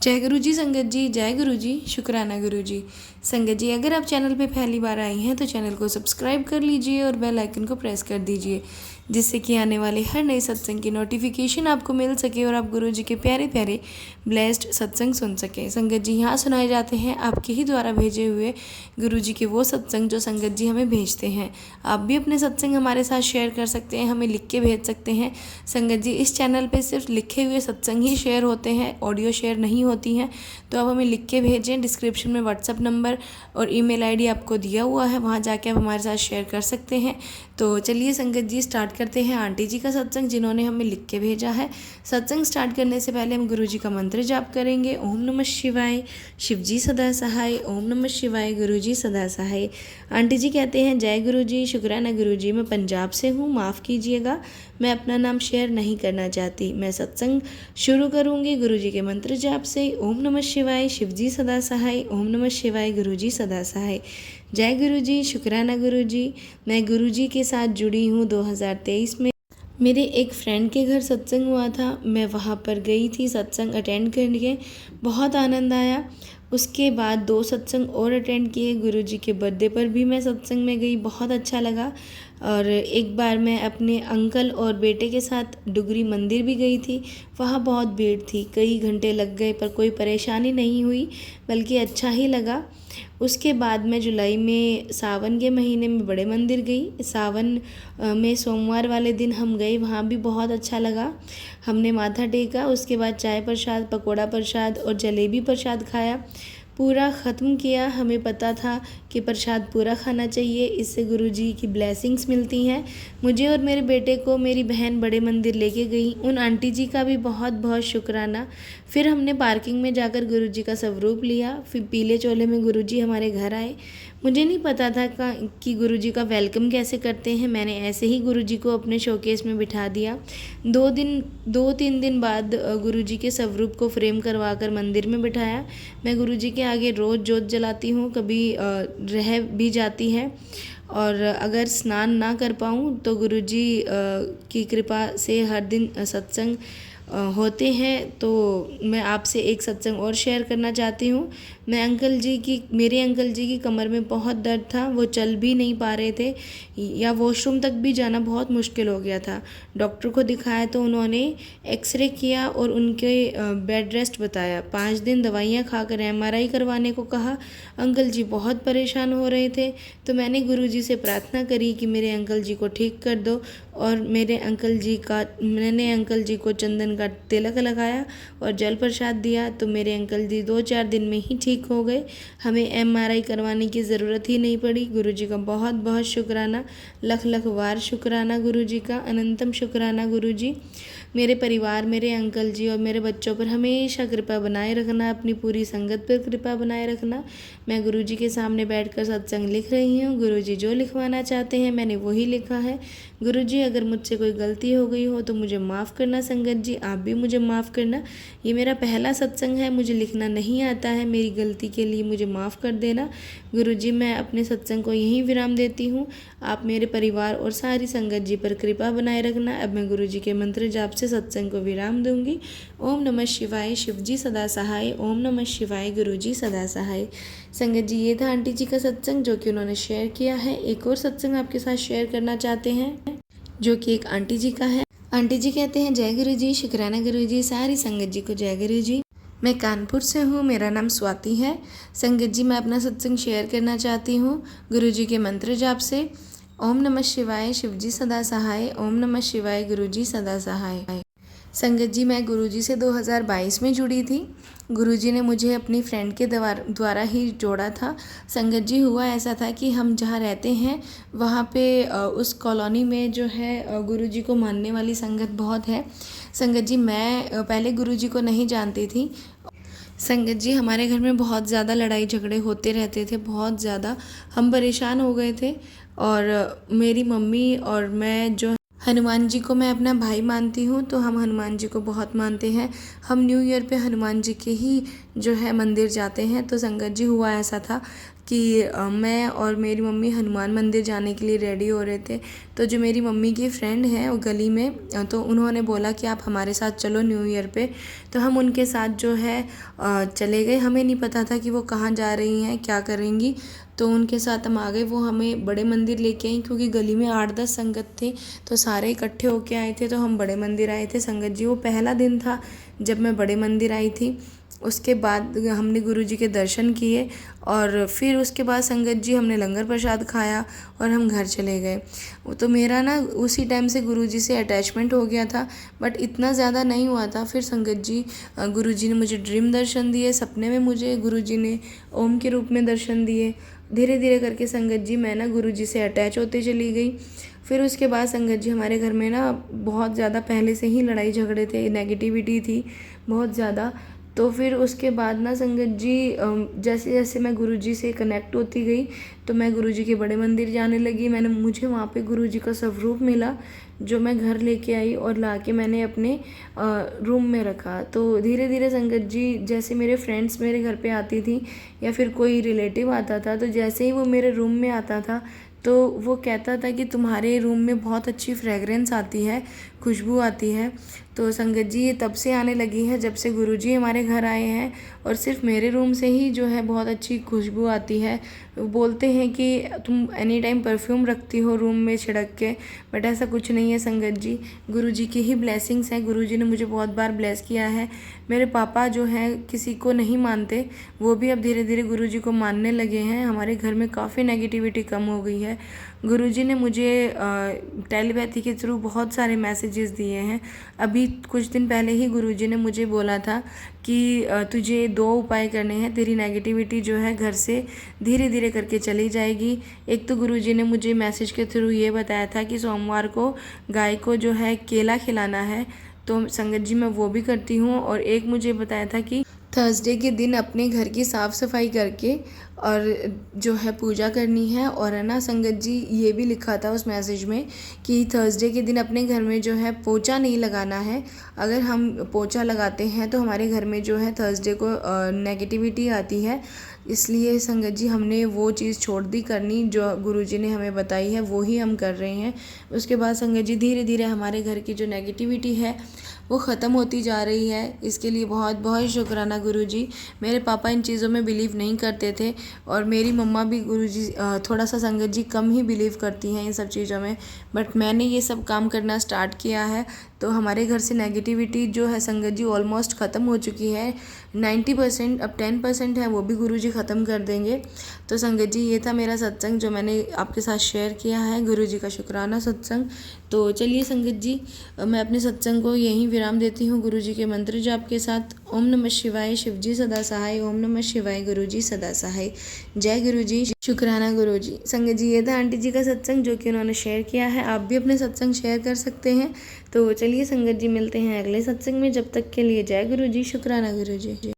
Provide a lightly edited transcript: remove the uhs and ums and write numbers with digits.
जय गुरु जी संगत जी, जय गुरु जी, शुक्राना गुरु जी। संगत जी, अगर आप चैनल पे पहली बार आई हैं तो चैनल को सब्सक्राइब कर लीजिए और बेल आइकन को प्रेस कर दीजिए, जिससे कि आने वाले हर नए सत्संग की नोटिफिकेशन आपको मिल सके और आप गुरु जी के प्यारे प्यारे ब्लेस्ड सत्संग सुन सकें। संगत जी, यहाँ सुनाए जाते हैं आपके ही द्वारा भेजे हुए गुरु जी के वो सत्संग जो संगत जी हमें भेजते हैं। आप भी अपने सत्संग हमारे साथ शेयर कर सकते हैं, हमें लिख के भेज सकते हैं। संगत जी, इस चैनल पे सिर्फ लिखे हुए सत्संग ही शेयर होते हैं, ऑडियो शेयर नहीं होती हैं, तो आप हमें लिख के भेजें। डिस्क्रिप्शन में व्हाट्सअप नंबर और ईमेल आईडी आपको दिया हुआ है, वहाँ जाके आप हमारे साथ शेयर कर सकते हैं। तो चलिए संगत जी, स्टार्ट करते हैं आंटी जी का सत्संग जिन्होंने हमें लिख के भेजा है। सत्संग स्टार्ट करने से पहले हम गुरु जी का मंत्र जाप करेंगे। ओम नमः शिवाय, शिव जी सदा सहाय। ओम नमः शिवाय, गुरु जी सदा सहाय। आंटी जी कहते हैं, जय गुरु जी, शुक्राना गुरु जी, मैं पंजाब से हूँ, माफ़ कीजिएगा, मैं अपना नाम शेयर नहीं करना चाहती। मैं सत्संग शुरू करूँगी गुरु जी के मंत्र जाप से। ओम नमः शिवाय, शिव जी सदा सहाय। ओम नमः शिवाय, गुरु जी सदा सहाय। जय गुरु जी, शुक्राना गुरु जी। मैं गुरु जी के साथ जुड़ी हूँ 2023 में। मेरे एक फ्रेंड के घर सत्संग हुआ था, मैं वहाँ पर गई थी सत्संग अटेंड करने, बहुत आनंद आया। उसके बाद 2 सत्संग और अटेंड किए। गुरु जी के बर्थडे पर भी मैं सत्संग में गई, बहुत अच्छा लगा। और एक बार मैं अपने अंकल और बेटे के साथ डुगरी मंदिर भी गई थी, वहाँ बहुत भीड़ थी, कई घंटे लग गए पर कोई परेशानी नहीं हुई, बल्कि अच्छा ही लगा। उसके बाद मैं जुलाई में सावन के महीने में बड़े मंदिर गई। सावन में सोमवार वाले दिन हम गए, वहाँ भी बहुत अच्छा लगा। हमने माथा टेका, उसके बाद चाय प्रसाद, पकोड़ा प्रसाद और जलेबी प्रसाद खाया, पूरा ख़त्म किया। हमें पता था कि प्रसाद पूरा खाना चाहिए, इससे गुरु जी की ब्लेसिंग्स मिलती हैं। मुझे और मेरे बेटे को मेरी बहन बड़े मंदिर लेके गई, उन आंटी जी का भी बहुत बहुत शुक्राना। फिर हमने पार्किंग में जाकर गुरु जी का स्वरूप लिया, फिर पीले चोले में गुरु जी हमारे घर आए। मुझे नहीं पता था कि गुरु जी का वेलकम कैसे करते हैं, मैंने ऐसे ही गुरु जी को अपने शोकेस में बिठा दिया। 2-3 दिन बाद गुरु जी के स्वरूप को फ्रेम करवा कर मंदिर में बिठाया। मैं गुरु जी के आगे रोज़ जोत जलाती हूँ, कभी रह भी जाती है, और अगर स्नान ना कर पाऊँ तो गुरु जी की कृपा से हर दिन सत्संग होते हैं। तो मैं आपसे एक सत्संग और शेयर करना चाहती हूँ। मेरे अंकल जी की कमर में बहुत दर्द था, वो चल भी नहीं पा रहे थे, या वॉशरूम तक भी जाना बहुत मुश्किल हो गया था। डॉक्टर को दिखाया तो उन्होंने एक्सरे किया और उनके बेड रेस्ट बताया, 5 दिन दवाइयाँ खाकर MRI करवाने को कहा। अंकल जी बहुत परेशान हो रहे थे, तो मैंने गुरु जी से प्रार्थना करी कि मेरे अंकल जी को ठीक कर दो, और मैंने अंकल जी को चंदन का तिलक लगाया और जल प्रसाद दिया, तो मेरे अंकल जी 2-4 दिन में ही ठीक हो गए। हमें MRI करवाने की ज़रूरत ही नहीं पड़ी। गुरु जी का बहुत बहुत शुक्राना, लख लख वार शुक्राना गुरु जी का, अनंतम शुक्राना गुरु जी। मेरे परिवार, मेरे अंकल जी और मेरे बच्चों पर हमेशा कृपा बनाए रखना, अपनी पूरी संगत पर कृपा बनाए रखना। मैं गुरु जी के सामने बैठकर सत्संग लिख रही हूँ। गुरु जी जो लिखवाना चाहते हैं मैंने वही लिखा है। गुरु जी, अगर मुझसे कोई गलती हो गई हो तो मुझे माफ़ करना। संगत जी, आप भी मुझे माफ़ करना। ये मेरा पहला सत्संग है, मुझे लिखना नहीं आता है, मेरी गलती के लिए मुझे माफ़ कर देना। गुरु जी, मैं अपने सत्संग को यहीं विराम देती हूँ। आप मेरे परिवार और सारी संगत जी पर कृपा बनाए रखना। अब मैं गुरु जी के मंत्र जाप से सत्संग को विराम दूंगी। ओम नमः शिवाय, शिव जी सदा सहाय। ओम नमः शिवाय, गुरु जी सदा सहाय। संगत जी, ये था आंटी जी का सत्संग जो कि उन्होंने शेयर किया है। एक और सत्संग आपके साथ शेयर करना चाहते हैं जो कि एक आंटी जी का है। आंटी जी कहते हैं, जय गुरु जी, शुक्राना गुरु जी, सारी संगत जी को जय गुरु जी। मैं कानपुर से हूँ, मेरा नाम स्वाति है। संगत जी, मैं अपना सत्संग शेयर करना चाहती हूँ गुरु जी के मंत्र जाप से। ओम नमः शिवाय, शिव जी सदा सहाय। ओम नमः शिवाय, गुरु जी सदा सहाय। संगत जी, मैं गुरु जी से 2022 में जुड़ी थी। गुरु जी ने मुझे अपनी फ्रेंड के द्वारा ही जोड़ा था। संगत जी, हुआ ऐसा था कि हम जहाँ रहते हैं वहाँ पे उस कॉलोनी में जो है गुरु जी को मानने वाली संगत बहुत है। संगत जी, मैं पहले गुरु जी को नहीं जानती थी। संगत जी, हमारे घर में बहुत ज़्यादा लड़ाई झगड़े होते रहते थे, बहुत ज़्यादा हम परेशान हो गए थे। और मेरी मम्मी और मैं जो हनुमान जी को मैं अपना भाई मानती हूँ, तो हम हनुमान जी को बहुत मानते हैं। हम न्यू ईयर पे हनुमान जी के ही जो है मंदिर जाते हैं। तो संगत जी, हुआ ऐसा था कि मैं और मेरी मम्मी हनुमान मंदिर जाने के लिए रेडी हो रहे थे। तो जो मेरी मम्मी की फ्रेंड है वो गली में, तो उन्होंने बोला कि आप हमारे साथ चलो न्यू ईयर पे। तो हम उनके साथ जो है चले गए। हमें नहीं पता था कि वो कहाँ जा रही हैं, क्या करेंगी। तो उनके साथ हम आ गए। वो हमें बड़े मंदिर लेके आई क्योंकि गली में 8-10 संगत थे, तो सारे इकट्ठे होके आए थे। तो हम बड़े मंदिर आए थे संगत जी। वो पहला दिन था जब मैं बड़े मंदिर आई थी। उसके बाद हमने गुरुजी के दर्शन किए और फिर उसके बाद संगत जी हमने लंगर प्रसाद खाया और हम घर चले गए। तो मेरा ना उसी टाइम से गुरुजी से अटैचमेंट हो गया था, बट इतना ज़्यादा नहीं हुआ था। फिर संगत जी गुरुजी ने मुझे ड्रीम दर्शन दिए, सपने में मुझे गुरुजी ने ओम के रूप में दर्शन दिए। धीरे धीरे करके संगत जी मैं ना गुरुजी से अटैच होते चली गई। फिर उसके बाद संगत जी हमारे घर में ना बहुत ज़्यादा पहले से ही लड़ाई झगड़े थे, नेगेटिविटी थी बहुत ज़्यादा। तो फिर उसके बाद ना संगत जी जैसे जैसे मैं गुरुजी से कनेक्ट होती गई तो मैं गुरुजी के बड़े मंदिर जाने लगी। मुझे वहाँ पे गुरुजी का स्वरूप मिला जो मैं घर लेके आई और लाके मैंने अपने रूम में रखा। तो धीरे धीरे संगत जी जैसे मेरे फ्रेंड्स मेरे घर पे आती थी या फिर कोई रिलेटिव आता था, तो जैसे ही वो मेरे रूम में आता था तो वो कहता था कि तुम्हारे रूम में बहुत अच्छी फ्रेगरेंस आती है, खुशबू आती है। तो संगत जी ये तब से आने लगी है जब से गुरुजी हमारे घर आए हैं, और सिर्फ मेरे रूम से ही जो है बहुत अच्छी खुशबू आती है। बोलते हैं कि तुम एनी टाइम परफ्यूम रखती हो रूम में छिड़क के, बट ऐसा कुछ नहीं है संगत जी, गुरुजी की ही ब्लेसिंग्स हैं। गुरुजी ने मुझे बहुत बार ब्लेस किया है। मेरे पापा जो हैं किसी को नहीं मानते, वो भी अब धीरे धीरे गुरुजी को मानने लगे हैं। हमारे घर में काफ़ी नेगेटिविटी कम हो गई है। गुरुजी ने मुझे टेलीपैथी के थ्रू बहुत सारे मैसेजेस दिए हैं। अभी कुछ दिन पहले ही गुरुजी ने मुझे बोला था कि तुझे 2 उपाय करने हैं, तेरी नेगेटिविटी जो है घर से धीरे धीरे करके चली जाएगी। एक तो गुरुजी ने मुझे मैसेज के थ्रू ये बताया था कि सोमवार को गाय को जो है केला खिलाना है, तो संगत जी मैं वो भी करती हूँ। और एक मुझे बताया था कि थर्सडे के दिन अपने घर की साफ़ सफाई करके और जो है पूजा करनी है। और है ना संगत जी ये भी लिखा था उस मैसेज में कि थर्सडे के दिन अपने घर में जो है पोछा नहीं लगाना है। अगर हम पोछा लगाते हैं तो हमारे घर में जो है थर्सडे को नेगेटिविटी आती है। इसलिए संगत जी हमने वो चीज़ छोड़ दी करनी जो गुरुजी ने हमें बताई है, वो ही हम कर रहे हैं। उसके बाद संगत जी धीरे धीरे हमारे घर की जो नेगेटिविटी है वो ख़त्म होती जा रही है। इसके लिए बहुत बहुत शुक्राना गुरुजी। मेरे पापा इन चीज़ों में बिलीव नहीं करते थे और मेरी मम्मा भी गुरुजी थोड़ा सा संगत जी कम ही बिलीव करती हैं इन सब चीज़ों में, बट मैंने ये सब काम करना स्टार्ट किया है। तो हमारे घर से नेगेटिविटी जो है संगत जी ऑलमोस्ट ख़त्म हो चुकी है। 90%, अब 10% है वो भी गुरुजी ख़त्म कर देंगे। तो संगत जी ये था मेरा सत्संग जो मैंने आपके साथ शेयर किया है, गुरुजी का शुक्राना सत्संग। तो चलिए संगत जी मैं अपने सत्संग को यहीं विराम देती हूँ गुरुजी के मंत्र जाप के साथ। ओम नमः शिवाय, शिवजी सदा सहाय। ओम नमः शिवाय, गुरुजी सदा सहाय। जय गुरुजी, शुक्राना गुरुजी। संगत जी ये था आंटी जी का सत्संग जो कि उन्होंने शेयर किया है। आप भी अपने सत्संग शेयर कर सकते हैं। तो चलिए संगत जी मिलते हैं अगले सत्संग में। जब तक के लिए जय गुरुजी, शुक्राना गुरुजी।